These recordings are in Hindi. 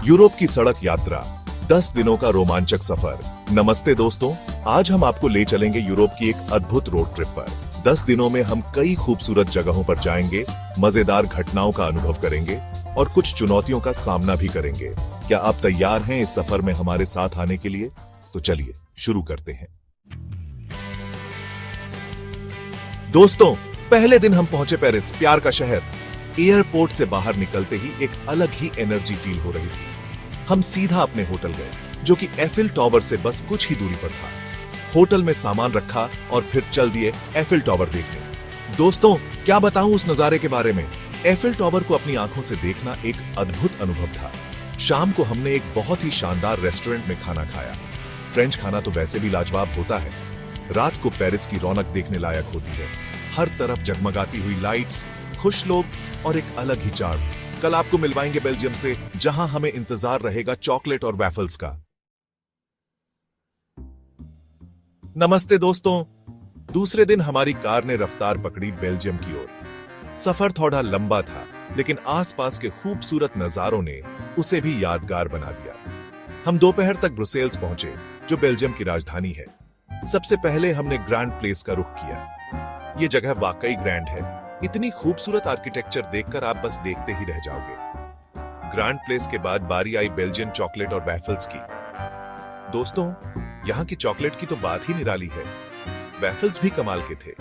यूरोप की सड़क यात्रा, 10 दिनों का रोमांचक सफर। नमस्ते दोस्तों, आज हम आपको ले चलेंगे यूरोप की एक अद्भुत रोड ट्रिप पर। 10 दिनों में हम कई खूबसूरत जगहों पर जाएंगे, मजेदार घटनाओं का अनुभव करेंगे और कुछ चुनौतियों का सामना भी करेंगे। क्या आप तैयार हैं इस सफर में हमारे साथ आने के लिए? तो चलिए शुरू करते हैं। दोस्तों, पहले दिन हम पहुंचे पेरिस, प्यार का शहर। एयरपोर्ट से बाहर निकलते ही एक अलग ही एनर्जी फील हो रही थी। हम सीधा अपने होटल गए, जो कि एफिल टावर से बस कुछ ही दूरी पर था। होटल में सामान रखा और फिर चल दिए एफिल टावर देखने। दोस्तों, क्या बताऊं उस नजारे के बारे में। एफिल टावर को अपनी आंखों से देखना एक अद्भुत अनुभव था। शाम को हमने एक बहुत ही शानदार रेस्टोरेंट में खाना खाया। फ्रेंच खाना तो वैसे भी लाजवाब होता है। रात को पेरिस की रौनक देखने लायक होती है। हर तरफ जगमगाती हुई लाइट्स, खुश लोग और एक अलग ही चार्म। कल आपको मिलवाएंगे बेल्जियम से, जहां हमें इंतजार रहेगा चॉकलेट और वैफल्स का। नमस्ते दोस्तों, दूसरे दिन हमारी कार ने रफ्तार पकड़ी बेल्जियम की ओर। सफर थोड़ा लंबा था, लेकिन आसपास के खूबसूरत नजारों ने उसे भी यादगार बना दिया। हम दोपहर तक ब्रुसेल्स पहुंचे, जो बेल्जियम की राजधानी है। सबसे पहले हमने ग्रैंड प्लेस का रुख किया। ये जगह वाकई ग्रैंड है। इतनी खूबसूरत आर्किटेक्चर देखकर आप बस देखते ही रह जाओगे। ग्रैंड प्लेस के बाद बारी आई बेल्जियन चॉकलेट और वैफल्स की। दोस्तों, यहाँ की चॉकलेट की तो बात ही निराली है। वैफल्स भी कमाल के थे।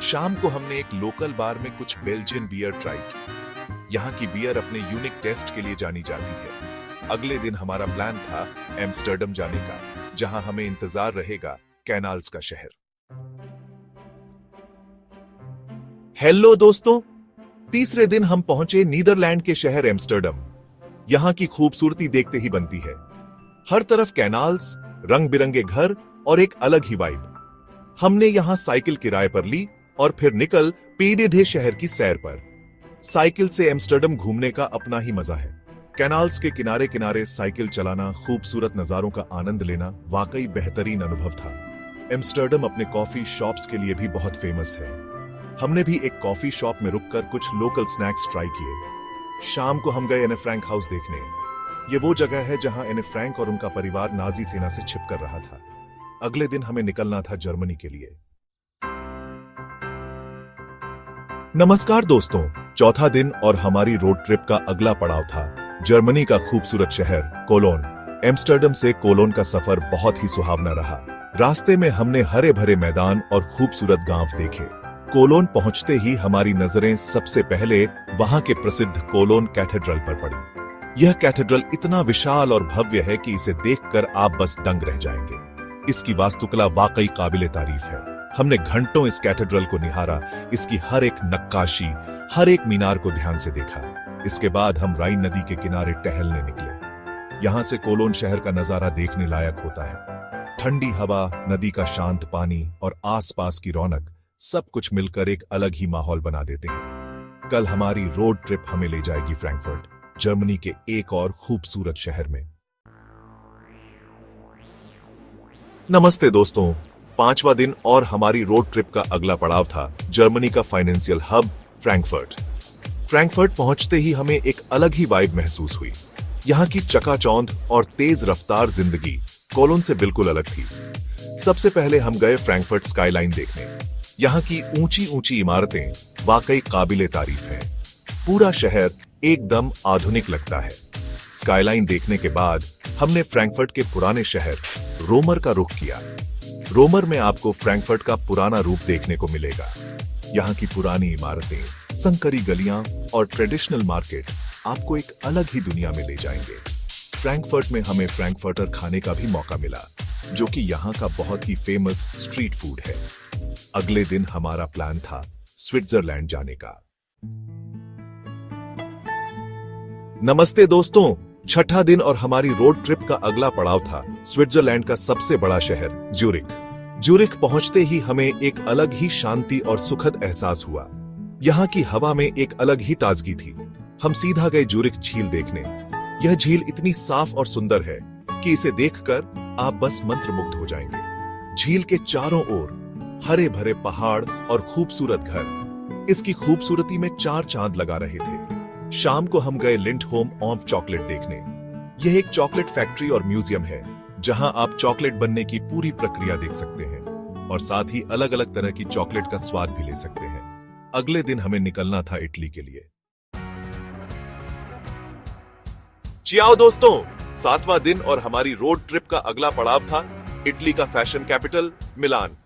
शाम को हमने एक लोकल बार में कुछ बेल्जियन बियर ट्राई की। यहाँ की बियर अपने यूनिक टेस्ट के लिए जानी जाती है। अगले दिन हमारा प्लान था एम्स्टर्डम जाने का, जहां हमें इंतजार रहेगा कैनाल्स का शहर। हेलो दोस्तों, तीसरे दिन हम पहुंचे नीदरलैंड के शहर एम्स्टर्डम। यहां की खूबसूरती देखते ही बनती है। हर तरफ कैनाल्स, रंग बिरंगे घर और एक अलग ही वाइब। हमने यहां साइकिल किराए पर ली और फिर निकल पीडीडे शहर की सैर पर। साइकिल से एम्स्टर्डम घूमने का अपना ही मजा है। कैनाल्स के किनारे किनारे साइकिल चलाना, खूबसूरत नजारों का आनंद लेना वाकई बेहतरीन अनुभव था। एम्स्टर्डम अपने कॉफी शॉप्स के लिए भी बहुत फेमस है। हमने भी एक कॉफी शॉप में रुककर कुछ लोकल स्नैक्स ट्राई किए। शाम को हम गए एने फ्रैंक हाउस देखने। ये वो जगह है जहां एने फ्रैंक और उनका परिवार नाजी सेना से छिप कर रहा था। अगले दिन हमें निकलना था जर्मनी के लिए। नमस्कार दोस्तों, चौथा दिन और हमारी रोड ट्रिप का अगला पड़ाव था जर्मनी का खूबसूरत शहर कोलोन। एम्स्टर्डम से कोलोन का सफर बहुत ही सुहावना रहा। रास्ते में हमने हरे भरे मैदान और खूबसूरत गांव देखे। कोलोन पहुंचते ही हमारी नजरें सबसे पहले वहां के प्रसिद्ध कोलोन कैथेड्रल पर पड़ी। यह कैथेड्रल इतना विशाल और भव्य है कि इसे देखकर आप बस दंग रह जाएंगे। इसकी वास्तुकला वाकई काबिले तारीफ है। हमने घंटों इस कैथेड्रल को निहारा, इसकी हर एक नक्काशी, हर एक मीनार को ध्यान से देखा। इसके बाद हम राइन नदी के किनारे टहलने निकले। यहाँ से कोलोन शहर का नजारा देखने लायक होता है। ठंडी हवा, नदी का शांत पानी और आसपास की रौनक, सब कुछ मिलकर एक अलग ही माहौल बना देते हैं। कल हमारी रोड ट्रिप हमें ले जाएगी फ्रैंकफर्ट, जर्मनी के एक और खूबसूरत शहर में। नमस्ते दोस्तों, पांचवा दिन और हमारी रोड ट्रिप का अगला पड़ाव था जर्मनी का फाइनेंशियल हब फ्रैंकफर्ट। फ्रैंकफर्ट पहुंचते ही हमें एक अलग ही वाइब महसूस हुई। यहाँ की चकाचौंध और तेज रफ्तार जिंदगी कोलोन से बिल्कुल अलग थी। सबसे पहले हम गए फ्रैंकफर्ट स्काईलाइन देखने। यहाँ की ऊंची ऊंची इमारतें वाकई काबिले तारीफ हैं। पूरा शहर एकदम आधुनिक लगता है। स्काईलाइन देखने के बाद हमने फ्रैंकफर्ट के पुराने शहर रोमर का रुख किया। रोमर में आपको फ्रैंकफर्ट का पुराना रूप देखने को मिलेगा। यहाँ की पुरानी इमारतें, संकरी गलियां और ट्रेडिशनल मार्केट आपको एक अलग ही दुनिया में ले जाएंगे। फ्रैंकफर्ट में हमें फ्रैंकफर्टर खाने का भी मौका मिला, जो कि यहाँ का बहुत ही फेमस स्ट्रीट फूड है। अगले दिन हमारा प्लान था स्विट्जरलैंड जाने का। नमस्ते दोस्तों, छठा दिन और हमारी रोड ट्रिप का अगला पड़ाव था स्विट्जरलैंड का सबसे बड़ा शहर ज्यूरिख। ज्यूरिख पहुंचते ही हमें एक अलग ही शांति और सुखद एहसास हुआ। यहाँ की हवा में एक अलग ही ताजगी थी। हम सीधा गए ज्यूरिख झील देखने। यह झील इतनी साफ और सुंदर है कि इसे देखकर आप बस मंत्रमुग्ध हो जाएंगे। झील के चारों ओर हरे भरे पहाड़ और खूबसूरत घर इसकी खूबसूरती में चार चांद लगा रहे थे। शाम को हम गए लिंडहोम ऑफ चॉकलेट देखने। यह एक चॉकलेट फैक्ट्री और म्यूजियम है जहां आप चॉकलेट बनने की पूरी प्रक्रिया देख सकते हैं और साथ ही अलग अलग तरह की चॉकलेट का स्वाद भी ले सकते हैं। अगले दिन हमें निकलना था इटली के लिए। चियाओ दोस्तों, 7वां दिन और हमारी रोड ट्रिप का अगला पड़ाव था इटली का फैशन कैपिटल मिलान।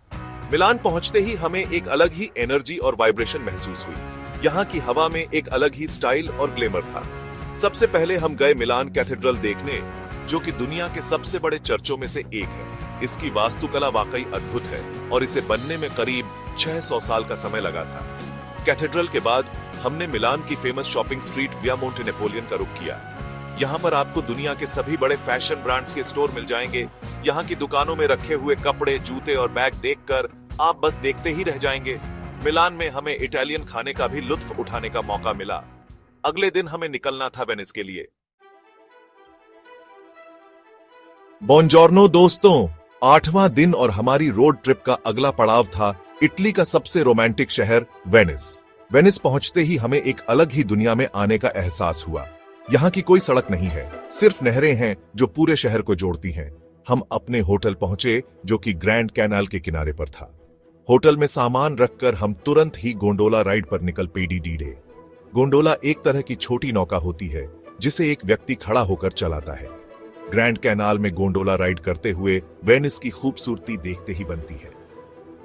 मिलान पहुंचते ही हमें एक अलग ही एनर्जी और वाइब्रेशन महसूस हुई। यहाँ की हवा में एक अलग ही स्टाइल और ग्लैमर था। सबसे पहले हम गए मिलान कैथेड्रल देखने, जो कि दुनिया के सबसे बड़े चर्चों में से एक है। इसकी वास्तुकला वाकई अद्भुत है और इसे बनने में करीब 600 साल का समय लगा था। कैथेड्रल के बाद हमने मिलान की फेमस शॉपिंग स्ट्रीट विया मोंटे नेपोलियन का रुख किया। यहाँ पर आपको दुनिया के सभी बड़े फैशन ब्रांड्स के स्टोर मिल जाएंगे। यहाँ की दुकानों में रखे हुए कपड़े, जूते और बैग देखकर आप बस देखते ही रह जाएंगे। मिलान में हमें इटालियन खाने का भी लुत्फ उठाने का मौका मिला। अगले दिन हमें निकलना था वेनिस के लिए। बुongiorno दोस्तों, 8वां दिन और हमारी रोड ट्रिप का अगला पड़ाव था इटली का सबसे रोमांटिक शहर वेनिस। वेनिस पहुंचते ही हमें एक अलग ही दुनिया में आने का एहसास हुआ। यहाँ की कोई सड़क नहीं है, सिर्फ नहरें हैं जो पूरे शहर को जोड़ती हैं। हम अपने होटल पहुंचे जो कि ग्रैंड कैनाल के किनारे पर था। होटल में सामान रखकर हम तुरंत ही गोंडोला राइड पर निकल पड़े। गोंडोला एक तरह की छोटी नौका होती है जिसे एक व्यक्ति खड़ा होकर चलाता है। ग्रैंड कैनाल में गोंडोला राइड करते हुए वेनिस की खूबसूरती देखते ही बनती है।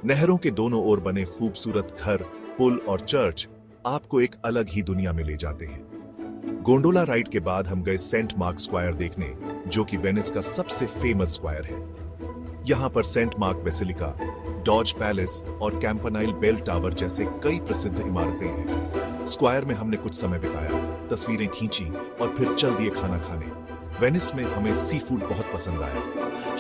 नहरों के दोनों ओर बने खूबसूरत घर, पुल और चर्च आपको एक अलग ही दुनिया में ले जाते हैं। गोंडोला राइड के बाद हम गए सेंट मार्क स्क्वायर देखने, जो कि वेनिस का सबसे फेमस स्क्वायर है। यहाँ पर Saint Mark Basilica, Doge Palace और कैंपनाइल बेल टावर जैसे कई प्रसिद्ध इमारतें हैं। स्क्वायर में हमने कुछ समय बिताया, तस्वीरें खींची और फिर चल दिए खाना खाने। वेनिस में हमें सी फूड बहुत पसंद आया।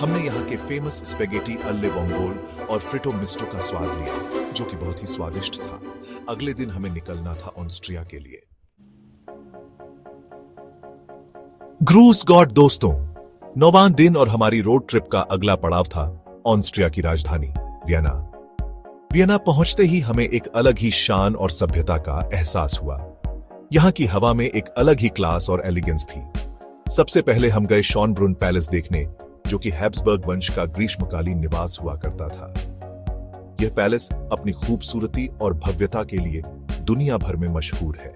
हमने यहाँ के फेमस स्पेगेटी अल्ले वोंगोल और फ्रिटो मिस्टो का स्वाद लिया, जो कि बहुत ही स्वादिष्ट था। अगले दिन हमें निकलना था ऑस्ट्रिया के लिए। ग्रूस गॉड दोस्तों, 9वां दिन और हमारी रोड ट्रिप का अगला पड़ाव था ऑस्ट्रिया की राजधानी वियना। वियना पहुंचते ही हमें एक अलग ही शान और सभ्यता का एहसास हुआ। यहाँ की हवा में एक अलग ही क्लास और एलिगेंस थी। सबसे पहले हम गए शॉनब्रुन पैलेस देखने, जो कि हैब्सबर्ग वंश का ग्रीष्मकालीन निवास हुआ करता था। यह पैलेस अपनी खूबसूरती और भव्यता के लिए दुनिया भर में मशहूर है।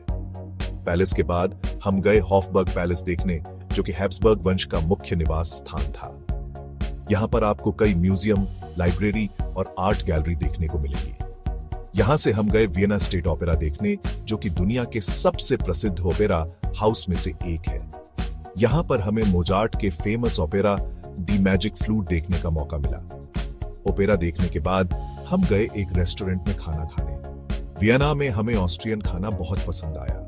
पैलेस के बाद हम गए हॉफबर्ग पैलेस देखने, जो कि हैब्सबर्ग वंश का मुख्य निवास स्थान था। यहाँ पर आपको कई म्यूजियम, लाइब्रेरी और आर्ट गैलरी देखने को मिलेगी। यहाँ से हम गए वियना स्टेट ओपेरा देखने, जो कि दुनिया के सबसे प्रसिद्ध ओपेरा हाउस में से एक है। यहाँ पर हमें मोजार्ट के फेमस ओपेरा दी मैजिक फ्लूट देखने का मौका मिला। ओपेरा देखने के बाद हम गए एक रेस्टोरेंट में खाना खाने। वियना में हमें ऑस्ट्रियन खाना बहुत पसंद आया।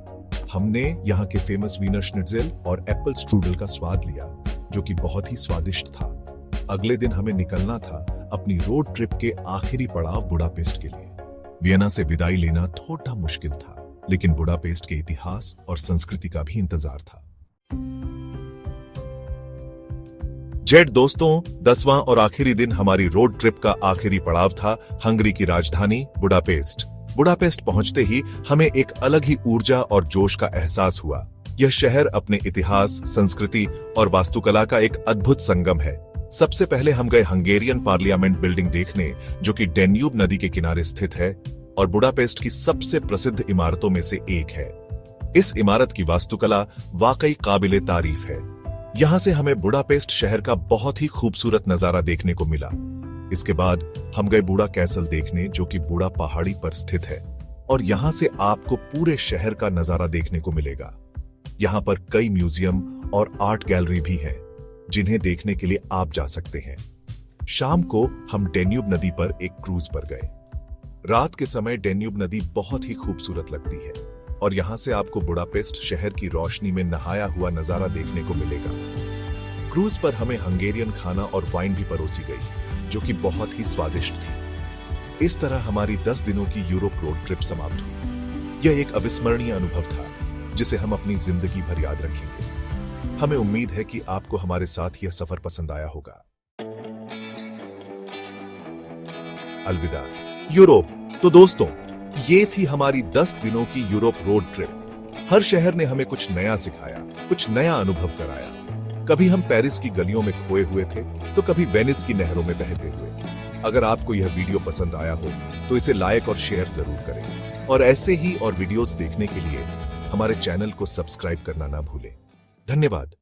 हमने यहाँ के फेमस वीनर श्निट्ज़ेल और एप्पल स्ट्रूडल का स्वाद लिया, जो कि बहुत ही स्वादिष्ट था। अगले दिन हमें निकलना था अपनी रोड ट्रिप के आखिरी पड़ाव बुडापेस्ट के लिए। वियना से विदाई लेना थोड़ा मुश्किल था, लेकिन बुडापेस्ट के इतिहास और संस्कृति का भी इंतजार था। जेट दोस्तों, 10वां और आखिरी दिन हमारी रोड ट्रिप का आखिरी पड़ाव था हंगरी की राजधानी बुडापेस्ट। बुडापेस्ट पहुंचते ही हमें एक अलग ही ऊर्जा और जोश का एहसास हुआ। यह शहर अपने इतिहास, संस्कृति और वास्तुकला का एक अद्भुत संगम है। सबसे पहले हम गए हंगेरियन पार्लियामेंट बिल्डिंग देखने, जो कि डेन्यूब नदी के किनारे स्थित है और बुडापेस्ट की सबसे प्रसिद्ध इमारतों में से एक है। इस इमारत की वास्तुकला वाकई काबिले तारीफ है। यहाँ से हमें बुडापेस्ट शहर का बहुत ही खूबसूरत नजारा देखने को मिला। इसके बाद हम गए बुडा कैसल देखने, जो कि बुडा पहाड़ी पर स्थित है और यहाँ से आपको पूरे शहर का नजारा देखने को मिलेगा। यहाँ पर कई म्यूजियम और आर्ट गैलरी भी हैं, जिन्हें देखने के लिए आप जा सकते हैं। शाम को हम डेन्यूब नदी पर एक क्रूज पर गए। रात के समय डेन्यूब नदी बहुत ही खूबसूरत लगती है और यहाँ से आपको बुडापेस्ट शहर की रोशनी में नहाया हुआ नजारा देखने को मिलेगा। क्रूज पर हमें हंगेरियन खाना और वाइन भी परोसी गई, जो कि बहुत ही स्वादिष्ट थी। इस तरह हमारी 10 दिनों की यूरोप रोड ट्रिप समाप्त हुई। यह एक अविस्मरणीय अनुभव था, जिसे हम अपनी जिंदगी भर याद रखेंगे। हमें उम्मीद है कि आपको हमारे साथ यह सफर पसंद आया होगा। अलविदा यूरोप। तो दोस्तों, ये थी हमारी 10 दिनों की यूरोप रोड ट्रिप। हर शहर ने हमें कुछ नया सिखाया, कुछ नया अनुभव कराया। कभी हम पेरिस की गलियों में खोए हुए थे तो कभी वेनिस की नहरों में बहते हुए। अगर आपको यह वीडियो पसंद आया हो तो इसे लाइक और शेयर जरूर करें और ऐसे ही और वीडियोस देखने के लिए हमारे चैनल को सब्सक्राइब करना ना भूलें। धन्यवाद।